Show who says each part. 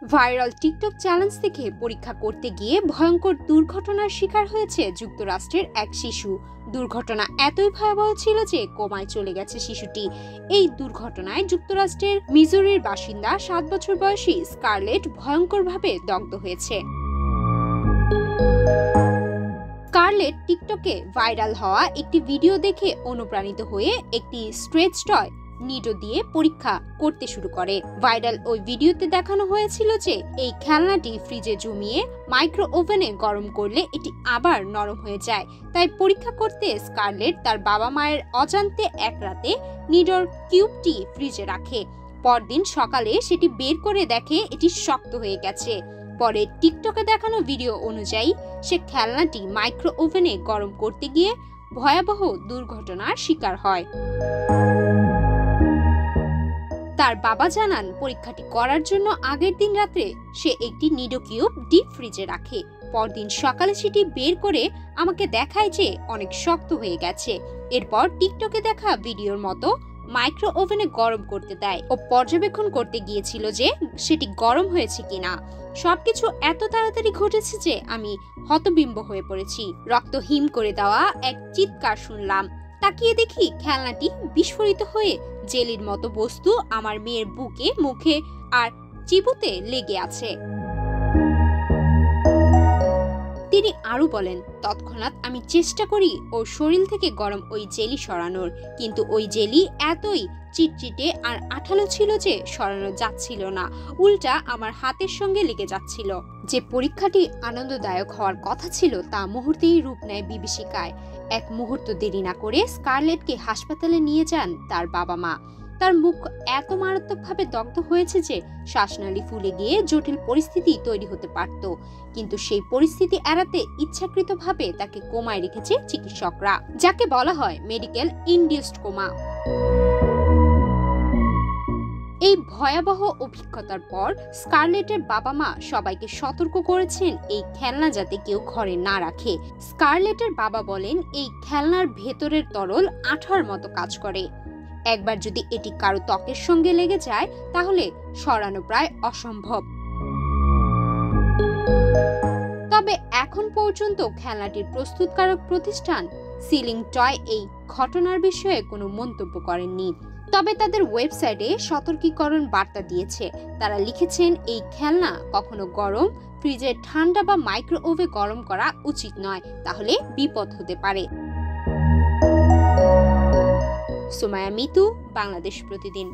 Speaker 1: Viral TikTok challenge দেখে পরীক্ষা করতে গিয়ে ভয়ঙ্কর দুর্ঘটনার শিকার হয়েছে যুক্তরাষ্ট্রের এক শিশু। দুর্ঘটনা এতই ভয়াবহ ছিল যে কোমায় চলে গেছে শিশুটি। এই দুর্ঘটনায় যুক্তরাষ্ট্রের মিজুরির বাসিন্দা 7 বছর বয়সী স্কারলেট ভয়ঙ্করভাবে দগ্ধ হয়েছে। স্কারলেট টিকটকে ভাইরাল হওয়া একটি ভিডিও দেখে অনুপ্রাণিত হয়ে একটি স্ট্রেচ টয় নিডো দিয়ে পরীক্ষা করতে শুরু করে। ভাইরাল ওই ভিডিওতে দেখানো হয়েছিল যে এই খেলনাটি ফ্রিজে জমিয়ে মাইক্রো ওভেনে গরম করলে এটি আবার নরম হয়ে যায়। তাই পরীক্ষা করতে স্কারলেট তার বাবা মায়ের অজান্তে এক রাতে নিডোর কিউবটি ফ্রিজে রাখে। পরদিন সকালে সেটি বের করে দেখে এটি শক্ত হয়ে গেছে। পরে টিকটকে দেখানো ভিডিও অনুযায়ী সে খেলনাটি মাইক্রো ওভেনে গরম করতে গিয়ে ভয়াবহ দুর্ঘটনার শিকার হয়। তার বাবা জানান, পরীক্ষাটি করার জন্য আগের দিন রাতে সে একটি নিডো কিউব ডিপ ফ্রিজে রাখে। পরদিন সকালে সেটি বের করে আমাকে দেখায় যে অনেক শক্ত হয়ে গেছে। এরপর টিকটকে দেখা ভিডিওর মতো মাইক্রো ওভেনে গরম করতে দেয় ও পর্যবেক্ষণ করতে গিয়েছিল যে সেটি গরম হয়েছে কিনা। সবকিছু এত তাড়াতাড়ি ঘটেছে যে আমি হতবিম্ব হয়ে পড়েছি। রক্ত হিম করে দেওয়া এক চিৎকার শুনলাম। তাকিয়ে দেখি খেলনাটি বিস্ফোরিত হয়ে জেলির মতো বস্তু আমার মেয়ের বুকে, মুখে আর চিবুতে লেগে আছে। তিনি আরো বলেন, তৎক্ষণাৎ আমি চেষ্টা করি ওর শরীর থেকে গরম ওই জেলি সরানোর, কিন্তু ওই জেলি এতই চিটচিটে আর আঠালো ছিল যে সরানো যাচ্ছিল না, উল্টা আমার হাতের সঙ্গে লেগে যাচ্ছিল। যে পরীক্ষাটি আনন্দদায়ক হওয়ার কথা ছিল তা মুহূর্তেই রূপ নেয় বিভীষিকায়। এক মুহূর্ত দেরি না করে স্কারলেটকে হাসপাতালে নিয়ে যান তার বাবা মা। তার মুখ এত মারাত্মকভাবে দগ্ধ হয়েছে যে শ্বাসনালী ফুলে গিয়ে জটিল পরিস্থিতি তৈরি হতে পারত, কিন্তু সেই পরিস্থিতি এড়াতে ইচ্ছাকৃতভাবে তাকে কোমায় রেখেছে চিকিৎসকরা, যাকে বলা হয় মেডিকেল ইনডিউসড কোমা। এই ভয়াবহ অভিজ্ঞতার পর স্কারলেটের বাবা মা সবাইকে সতর্ক করেছেন এই খেলনা যাতে কেউ ঘরে না রাখে। স্কারলেটের বাবা বলেন, এই খেলনার ভেতরের তরল আঠার মতো কাজ করে। একবার যদি এটি কারো ত্বকের সঙ্গে লেগে যায় তাহলে সরানো প্রায় অসম্ভব। তবে এখন পর্যন্ত খেলনাটির প্রস্তুতকারক প্রতিষ্ঠান সিলিং টয় এই ঘটনার বিষয়ে কোনো মন্তব্য করেননি। তবে তাদের ওয়েবসাইটে সতর্কীকরণ বার্তা দিয়েছে। তারা লিখেছেন, এই খেলনা কখনো গরম ফ্রিজে ঠান্ডা বা মাইক্রোওয়েভে গরম করা উচিত নয়, তাহলে বিপদ হতে পারে। সুমাইয়া মিতু, বাংলাদেশ প্রতিদিন।